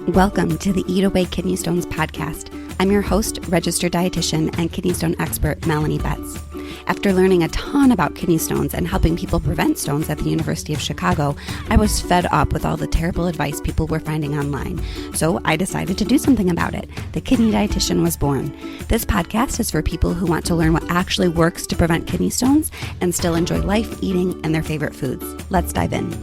Welcome to the Eat Away Kidney Stones podcast. I'm your host, registered dietitian and kidney stone expert, Melanie Betts. After learning a ton about kidney stones and helping people prevent stones at the University of Chicago, I was fed up with all the terrible advice people were finding online. So I decided to do something about it. The Kidney Dietitian was born. This podcast is for people who want to learn what actually works to prevent kidney stones and still enjoy life, eating, and their favorite foods. Let's dive in.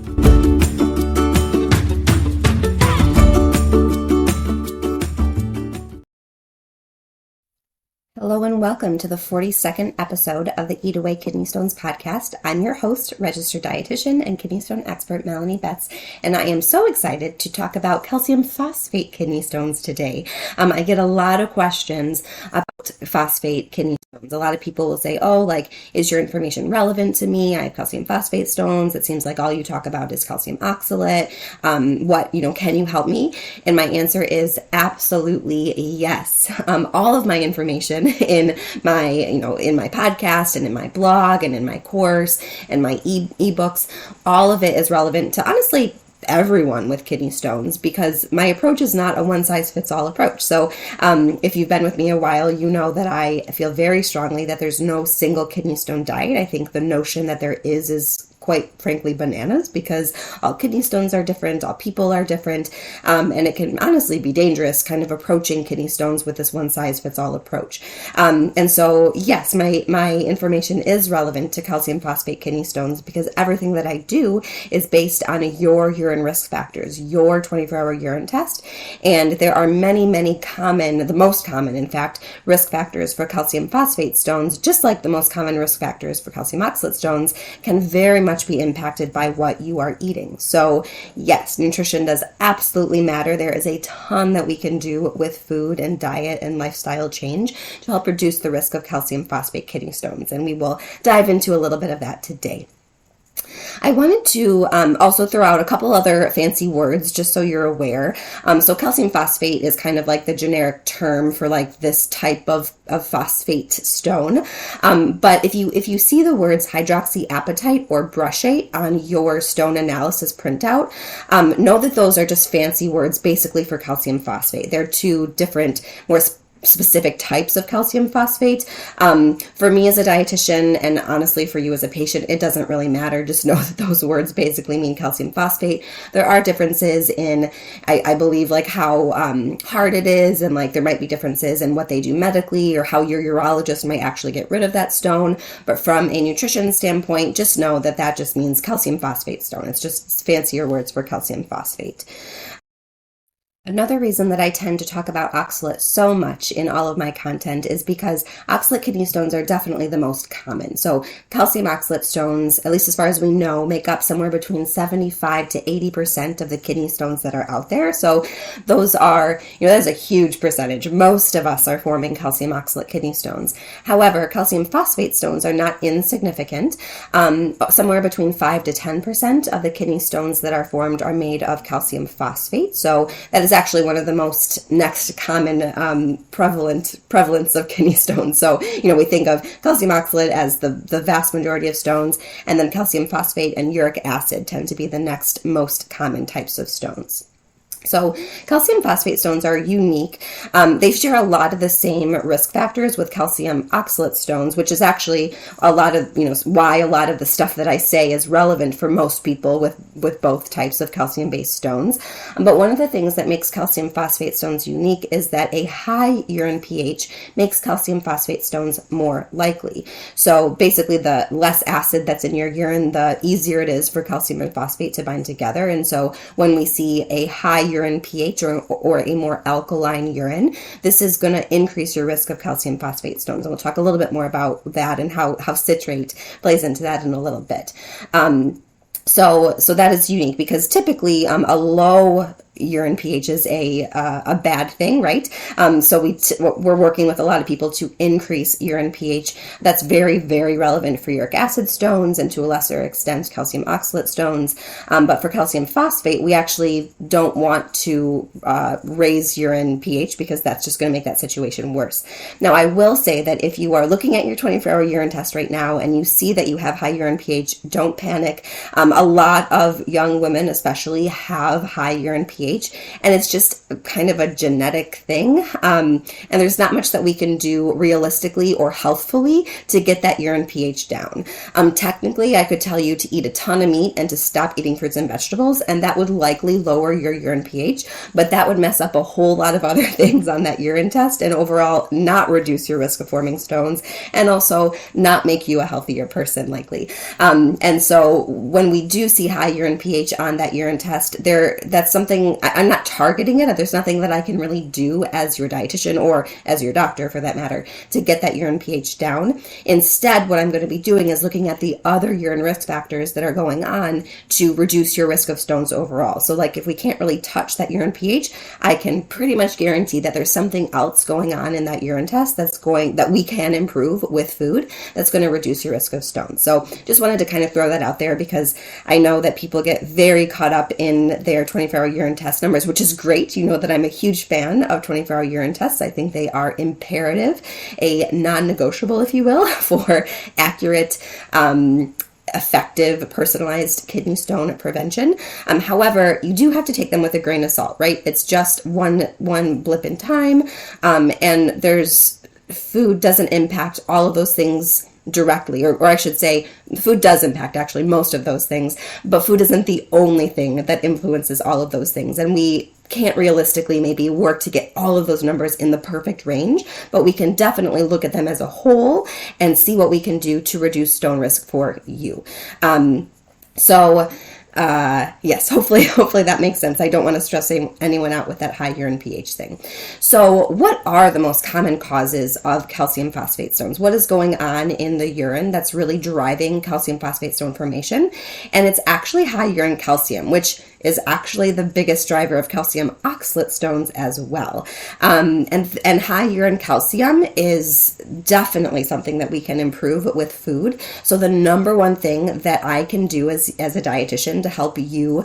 Hello and welcome to the 42nd episode of the Eat Away Kidney Stones podcast. I'm your host, registered dietitian and kidney stone expert, Melanie Betts, and I am so excited to talk about calcium phosphate kidney stones today. I get a lot of questions about phosphate kidney stones. A lot of people will say, is your information relevant to me? I have calcium phosphate stones. It seems like all you talk about is calcium oxalate. Can you help me? And my answer is absolutely yes. All of my information in my podcast and in my blog and in my course and my ebooks, all of it is relevant to honestly everyone with kidney stones, because my approach is not a one-size-fits-all approach. So if you've been with me a while, you know that I feel very strongly that there's no single kidney stone diet. I think the notion that there is quite frankly bananas, because all kidney stones are different, all people are different, and it can honestly be dangerous kind of approaching kidney stones with this one-size-fits-all approach. And so yes, my information is relevant to calcium phosphate kidney stones because everything that I do is based on your urine risk factors, your 24-hour urine test, and there are many common, the most common in fact, risk factors for calcium phosphate stones, just like the most common risk factors for calcium oxalate stones can very much be impacted by what you are eating. So yes, nutrition does absolutely matter. There is a ton that we can do with food and diet and lifestyle change to help reduce the risk of calcium phosphate kidney stones, and we will dive into a little bit of that today. I wanted to also throw out a couple other fancy words just so you're aware. So calcium phosphate is kind of like the generic term for like this type of phosphate stone. But if you see the words hydroxyapatite or brushate on your stone analysis printout, know that those are just fancy words basically for calcium phosphate. They're two different, more specific types of calcium phosphate. For me as a dietitian, and honestly for you as a patient, it doesn't really matter. Just know that those words basically mean calcium phosphate. There are differences in, I believe, like how hard it is, and like there might be differences in what they do medically or how your urologist might actually get rid of that stone. But from a nutrition standpoint, just know that that just means calcium phosphate stone. It's just fancier words for calcium phosphate. Another reason that I tend to talk about oxalate so much in all of my content is because oxalate kidney stones are definitely the most common. So calcium oxalate stones, at least as far as we know, make up somewhere between 75 to 80% of the kidney stones that are out there. So those are, that's a huge percentage. Most of us are forming calcium oxalate kidney stones. However, calcium phosphate stones are not insignificant. Somewhere between 5 to 10% of the kidney stones that are formed are made of calcium phosphate. So that is actually one of the most next common prevalence of kidney stones. So, we think of calcium oxalate as the vast majority of stones, and then calcium phosphate and uric acid tend to be the next most common types of stones. So calcium phosphate stones are unique. They share a lot of the same risk factors with calcium oxalate stones, which is actually a lot of, why a lot of the stuff that I say is relevant for most people with both types of calcium-based stones. But one of the things that makes calcium phosphate stones unique is that a high urine pH makes calcium phosphate stones more likely. So basically, the less acid that's in your urine, the easier it is for calcium and phosphate to bind together. And so when we see a high urine pH or a more alkaline urine, this is going to increase your risk of calcium phosphate stones. And we'll talk a little bit more about that and how citrate plays into that in a little bit. So that is unique because typically a low urine pH is a bad thing, right? So we're working with a lot of people to increase urine pH. That's very, very relevant for uric acid stones and to a lesser extent calcium oxalate stones. But for calcium phosphate, we actually don't want to raise urine pH because that's just going to make that situation worse. Now, I will say that if you are looking at your 24-hour urine test right now and you see that you have high urine pH, don't panic. A lot of young women especially have high urine pH pH, and it's just kind of a genetic thing. And there's not much that we can do realistically or healthfully to get that urine pH down. Technically, I could tell you to eat a ton of meat and to stop eating fruits and vegetables, and that would likely lower your urine pH, but that would mess up a whole lot of other things on that urine test and overall not reduce your risk of forming stones, and also not make you a healthier person likely. And so when we do see high urine pH on that urine test, that's something, I'm not targeting it. There's nothing that I can really do as your dietitian or as your doctor for that matter to get that urine pH down. Instead, what I'm going to be doing is looking at the other urine risk factors that are going on to reduce your risk of stones overall. So like if we can't really touch that urine pH, I can pretty much guarantee that there's something else going on in that urine test that we can improve with food that's going to reduce your risk of stones. So just wanted to kind of throw that out there because I know that people get very caught up in their 24-hour urine test numbers, which is great. You know that I'm a huge fan of 24-hour urine tests. I think they are imperative, a non-negotiable, if you will, for accurate, effective, personalized kidney stone prevention. However, you do have to take them with a grain of salt, right? It's just one blip in time, and food doesn't impact all of those things directly, or I should say food does impact actually most of those things, but food isn't the only thing that influences all of those things, and we can't realistically maybe work to get all of those numbers in the perfect range, but we can definitely look at them as a whole and see what we can do to reduce stone risk for you. Yes, hopefully that makes sense. I don't want to stress anyone out with that high urine pH thing. So what are the most common causes of calcium phosphate stones? What is going on in the urine that's really driving calcium phosphate stone formation? And it's actually high urine calcium, which is actually the biggest driver of calcium oxalate stones as well. And high urine calcium is definitely something that we can improve with food. So the number one thing that I can do as a dietitian to help you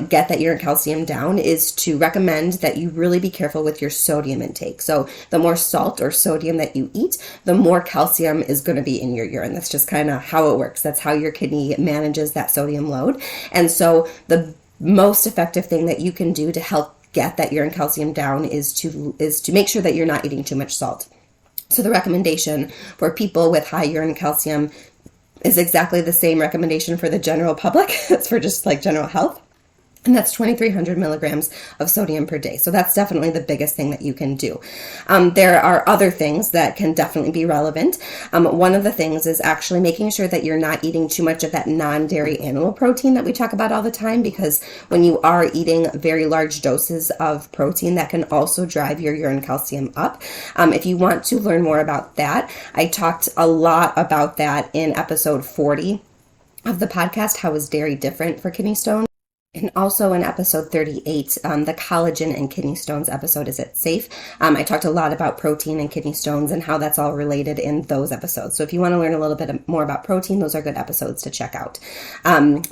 get that urine calcium down is to recommend that you really be careful with your sodium intake. So the more salt or sodium that you eat, the more calcium is going to be in your urine. That's just kind of how it works. That's how your kidney manages that sodium load. And so the most effective thing that you can do to help get that urine calcium down is to make sure that you're not eating too much salt. So the recommendation for people with high urine calcium is exactly the same recommendation for the general public. It's for just like general health. And that's 2,300 milligrams of sodium per day. So that's definitely the biggest thing that you can do. There are other things that can definitely be relevant. One of the things is actually making sure that you're not eating too much of that non-dairy animal protein that we talk about all the time, because when you are eating very large doses of protein, that can also drive your urine calcium up. If you want to learn more about that, I talked a lot about that in episode 40 of the podcast, How is Dairy Different for Kidney Stones? And also in episode 38, the collagen and kidney stones episode, Is It Safe? I talked a lot about protein and kidney stones and how that's all related in those episodes. So if you want to learn a little bit more about protein, those are good episodes to check out.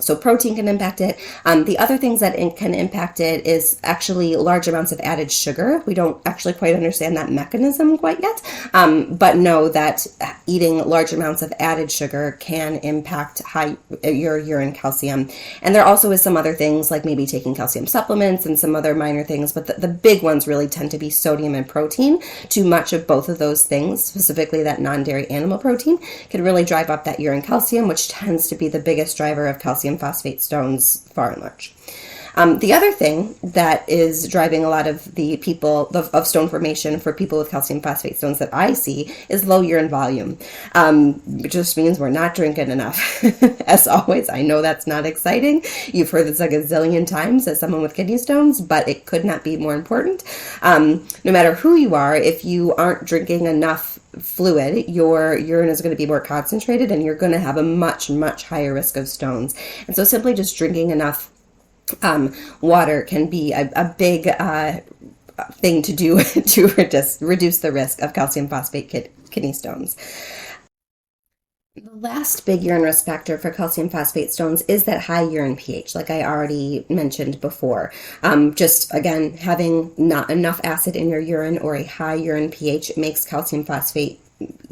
So protein can impact it. The other things that can impact it is actually large amounts of added sugar. We don't actually quite understand that mechanism quite yet, but know that eating large amounts of added sugar can impact your urine calcium. And there also is some other things like maybe taking calcium supplements and some other minor things, but the big ones really tend to be sodium and protein. Too much of both of those things, specifically that non-dairy animal protein, can really drive up that urine calcium, which tends to be the biggest driver of calcium phosphate stones far and large. The other thing that is driving a lot of the people of stone formation for people with calcium phosphate stones that I see is low urine volume, which just means we're not drinking enough. As always, I know that's not exciting. You've heard this like a zillion times as someone with kidney stones, but it could not be more important. No matter who you are, if you aren't drinking enough fluid, your urine is going to be more concentrated and you're going to have a much, much higher risk of stones. And so simply just drinking enough water can be a big thing to do to reduce the risk of calcium phosphate kidney stones. The last big urine risk factor for calcium phosphate stones is that high urine pH, like I already mentioned before. Just again, having not enough acid in your urine or a high urine pH makes calcium phosphate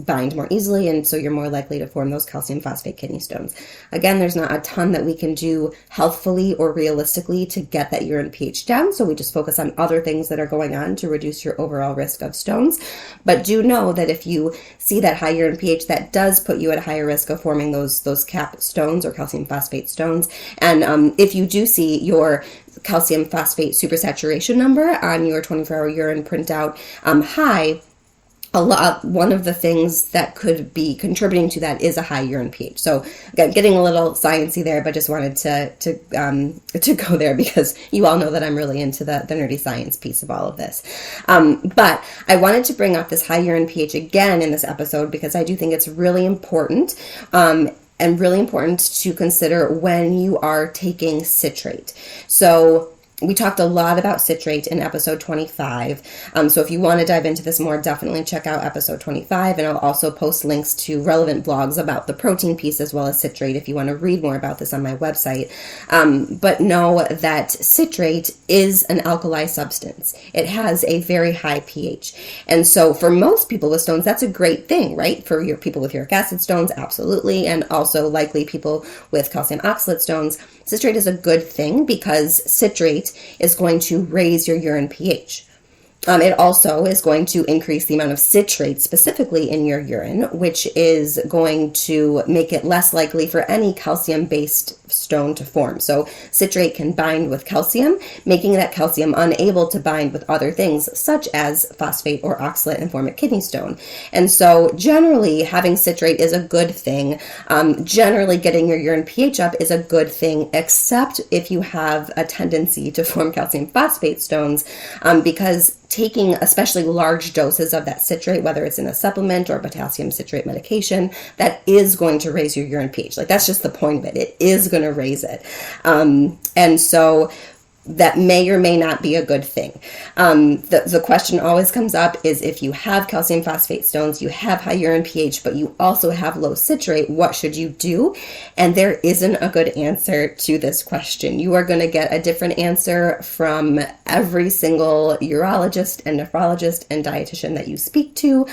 bind more easily, and so you're more likely to form those calcium phosphate kidney stones. Again, there's not a ton that we can do healthfully or realistically to get that urine pH down, so we just focus on other things that are going on to reduce your overall risk of stones. But do know that if you see that high urine pH, that does put you at a higher risk of forming those CAP stones or calcium phosphate stones. And if you do see your calcium phosphate supersaturation number on your 24-hour urine printout high, one of the things that could be contributing to that is a high urine pH. So again, getting a little sciencey there, but just wanted to go there because you all know that I'm really into the nerdy science piece of all of this. But I wanted to bring up this high urine pH again in this episode because I do think it's really important. And really important to consider when you are taking citrate. So we talked a lot about citrate in episode 25. So if you want to dive into this more, definitely check out episode 25. And I'll also post links to relevant blogs about the protein piece as well as citrate if you want to read more about this on my website. But know that citrate is an alkali substance. It has a very high pH. And so for most people with stones, that's a great thing, right? For your people with uric acid stones, absolutely. And also likely people with calcium oxalate stones, citrate is a good thing because citrate is going to raise your urine pH. It also is going to increase the amount of citrate specifically in your urine, which is going to make it less likely for any calcium-based stone to form. So citrate can bind with calcium, making that calcium unable to bind with other things such as phosphate or oxalate and form a kidney stone. And so generally having citrate is a good thing. Generally getting your urine pH up is a good thing, except if you have a tendency to form calcium phosphate stones, because taking especially large doses of that citrate, whether it's in a supplement or potassium citrate medication, that is going to raise your urine pH. Like that's just the point of it. It is going to raise it. And so that may or may not be a good thing. The question always comes up is if you have calcium phosphate stones, you have high urine pH, but you also have low citrate, what should you do? And there isn't a good answer to this question. You are going to get a different answer from every single urologist and nephrologist and dietitian that you speak to.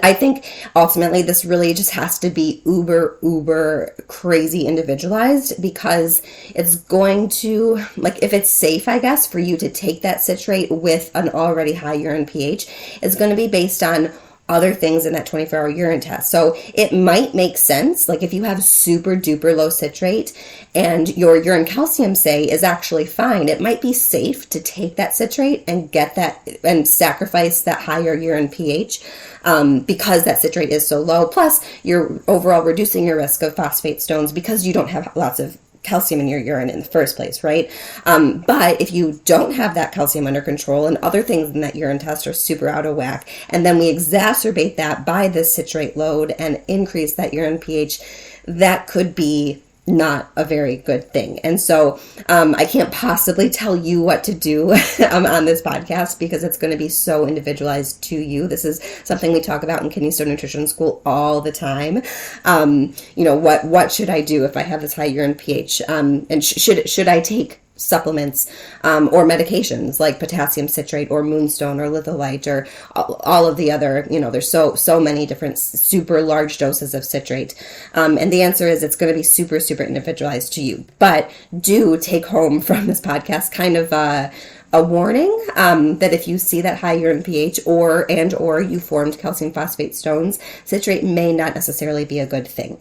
I think ultimately this really just has to be uber crazy individualized because it's going to, like, if it's safe, I guess, for you to take that citrate with an already high urine pH, it's going to be based on other things in that 24-hour urine test. So it might make sense, like if you have super duper low citrate and your urine calcium, say, is actually fine, it might be safe to take that citrate and get that and sacrifice that higher urine pH because that citrate is so low. Plus, you're overall reducing your risk of phosphate stones because you don't have lots of calcium in your urine in the first place, right? But if you don't have that calcium under control and other things in that urine test are super out of whack, and then we exacerbate that by this citrate load and increase that urine pH, that could be not a very good thing. And so I can't possibly tell you what to do on this podcast because it's going to be so individualized to you. This is something we talk about in Kidney Stone Nutrition School all the time. What should I do if I have this high urine pH? And should I take supplements or medications like potassium citrate or moonstone or litholite or all of the other, there's so many different super large doses of citrate. And the answer is it's going to be super individualized to you. But do take home from this podcast kind of a warning that if you see that high urine pH or you formed calcium phosphate stones, citrate may not necessarily be a good thing,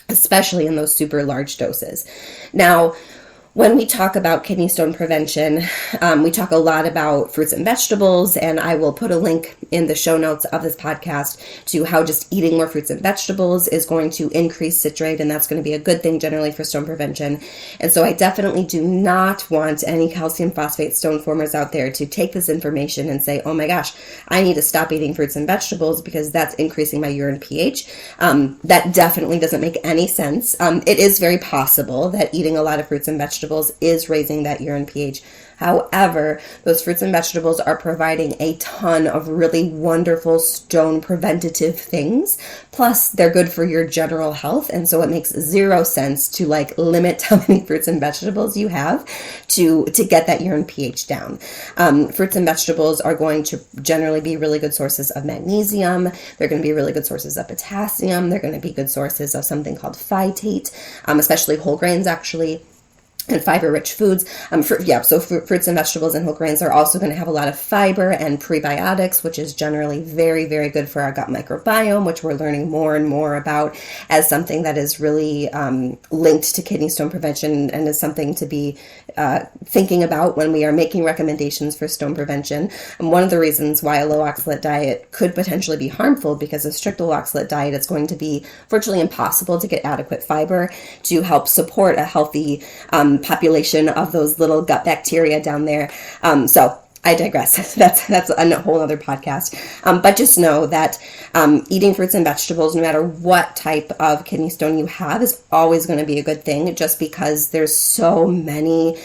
especially in those super large doses. Now, when we talk about kidney stone prevention, we talk a lot about fruits and vegetables, and I will put a link in the show notes of this podcast to how just eating more fruits and vegetables is going to increase citrate, and that's going to be a good thing generally for stone prevention. And so I definitely do not want any calcium phosphate stone formers out there to take this information and say, oh my gosh, I need to stop eating fruits and vegetables because that's increasing my urine pH. That definitely doesn't make any sense. It is very possible that eating a lot of fruits and vegetables is raising that urine pH. However, those fruits and vegetables are providing a ton of really wonderful stone preventative things. Plus, they're good for your general health. And so it makes zero sense to like limit how many fruits and vegetables you have to get that urine pH down. Fruits and vegetables are going to generally be really good sources of magnesium. They're going to be really good sources of potassium. They're going to be good sources of something called phytate, especially whole grains actually. And fiber-rich foods. So fruits and vegetables and whole grains are also going to have a lot of fiber and prebiotics, which is generally very, very good for our gut microbiome, which we're learning more and more about as something that is really linked to kidney stone prevention and is something to be thinking about when we are making recommendations for stone prevention. And one of the reasons why a low oxalate diet could potentially be harmful, because a strict low oxalate diet, it's going to be virtually impossible to get adequate fiber to help support a healthy population of those little gut bacteria down there. So I digress. That's a whole other podcast. But just know that eating fruits and vegetables, no matter what type of kidney stone you have, is always going to be a good thing, just because there's so many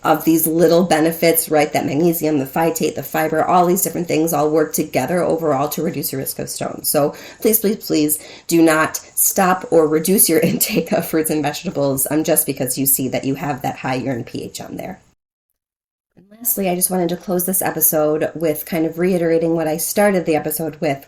of these little benefits, right? That magnesium, the phytate, the fiber, all these different things all work together overall to reduce your risk of stones. So please, please, please do not stop or reduce your intake of fruits and vegetables just because you see that you have that high urine pH on there. And lastly, I just wanted to close this episode with kind of reiterating what I started the episode with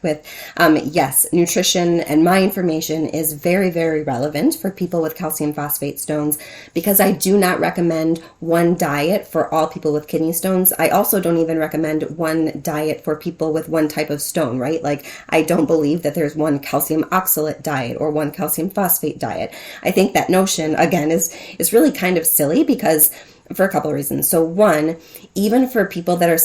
yes, nutrition and my information is very, very relevant for people with calcium phosphate stones, because I do not recommend one diet for all people with kidney stones. I also don't even recommend one diet for people with one type of stone, right? Like, I don't believe that there's one calcium oxalate diet or one calcium phosphate diet. I think that notion, again, is really kind of silly, because for a couple of reasons. So one, even for people that are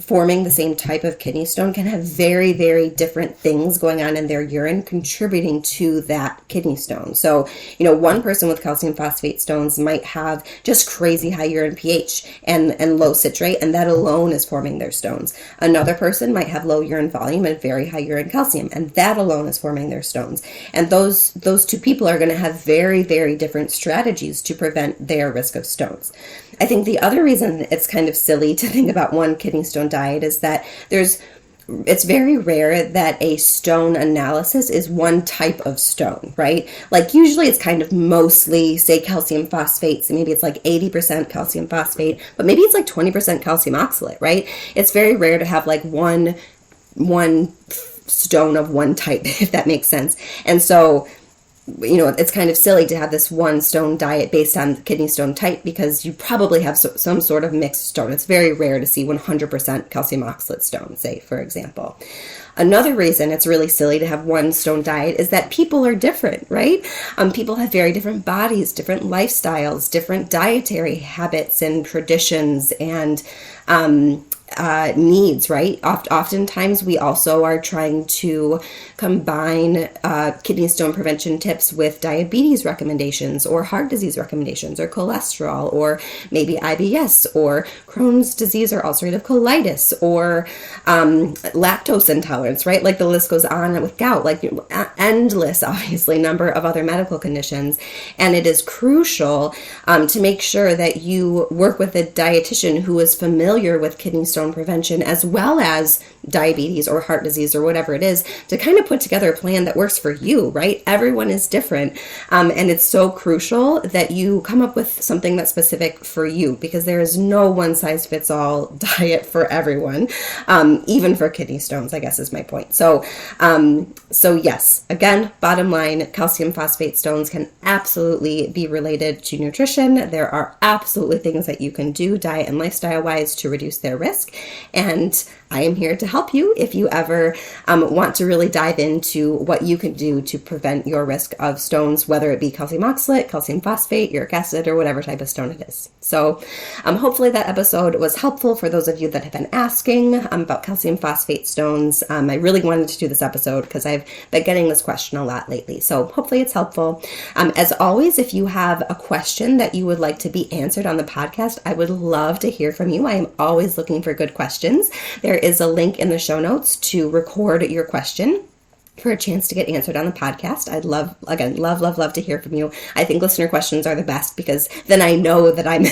forming the same type of kidney stone, can have very, very different things going on in their urine contributing to that kidney stone. So, one person with calcium phosphate stones might have just crazy high urine pH and low citrate, and that alone is forming their stones. Another person might have low urine volume and very high urine calcium, and that alone is forming their stones. And those two people are going to have very, very different strategies to prevent their risk of stones. I think the other reason it's kind of silly to think about one kidney stone diet is that it's very rare that a stone analysis is one type of stone, right? Like, usually it's kind of mostly, say, calcium phosphate. So maybe it's like 80% calcium phosphate, but maybe it's like 20% calcium oxalate, right? It's very rare to have like one stone of one type, if that makes sense. And so, it's kind of silly to have this one stone diet based on kidney stone type, because you probably have some sort of mixed stone. It's very rare to see 100% calcium oxalate stone, say, for example. Another reason it's really silly to have one stone diet is that people are different, right? People have very different bodies, different lifestyles, different dietary habits and traditions and needs, right? Oftentimes we also are trying to combine kidney stone prevention tips with diabetes recommendations or heart disease recommendations or cholesterol or maybe IBS or Crohn's disease or ulcerative colitis or lactose intolerance, right? Like, the list goes on with gout, like endless, obviously, number of other medical conditions. And it is crucial to make sure that you work with a dietitian who is familiar with kidney stone prevention as well as diabetes or heart disease or whatever it is, to kind of put together a plan that works for you, right? Everyone is different. And it's so crucial that you come up with something that's specific for you, because there is no one size fits all diet for everyone, even for kidney stones, I guess is my point. So yes, again, bottom line, calcium phosphate stones can absolutely be related to nutrition. There are absolutely things that you can do diet and lifestyle wise to reduce their risk. And I am here to help you if you ever want to really dive into what you can do to prevent your risk of stones, whether it be calcium oxalate, calcium phosphate, uric acid, or whatever type of stone it is. So hopefully that episode was helpful for those of you that have been asking about calcium phosphate stones. I really wanted to do this episode because I've been getting this question a lot lately. So hopefully it's helpful. As always, if you have a question that you would like to be answered on the podcast, I would love to hear from you. I am always looking for good questions. There is a link in the show notes to record your question. for a chance to get answered on the podcast. I'd love to hear from you. I think listener questions are the best because then I know that I'm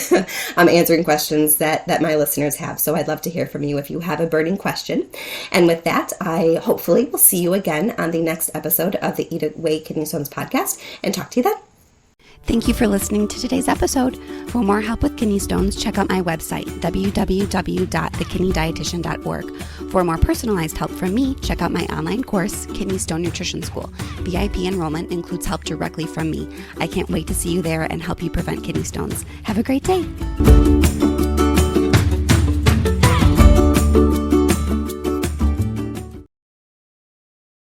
I'm answering questions that my listeners have. So I'd love to hear from you if you have a burning question. And with that, I hopefully will see you again on the next episode of the Eat Away Kidney Stones podcast and talk to you then. Thank you for listening to today's episode. For more help with kidney stones, check out my website, www.thekidneydietitian.org. For more personalized help from me, check out my online course, Kidney Stone Nutrition School. VIP enrollment includes help directly from me. I can't wait to see you there and help you prevent kidney stones. Have a great day.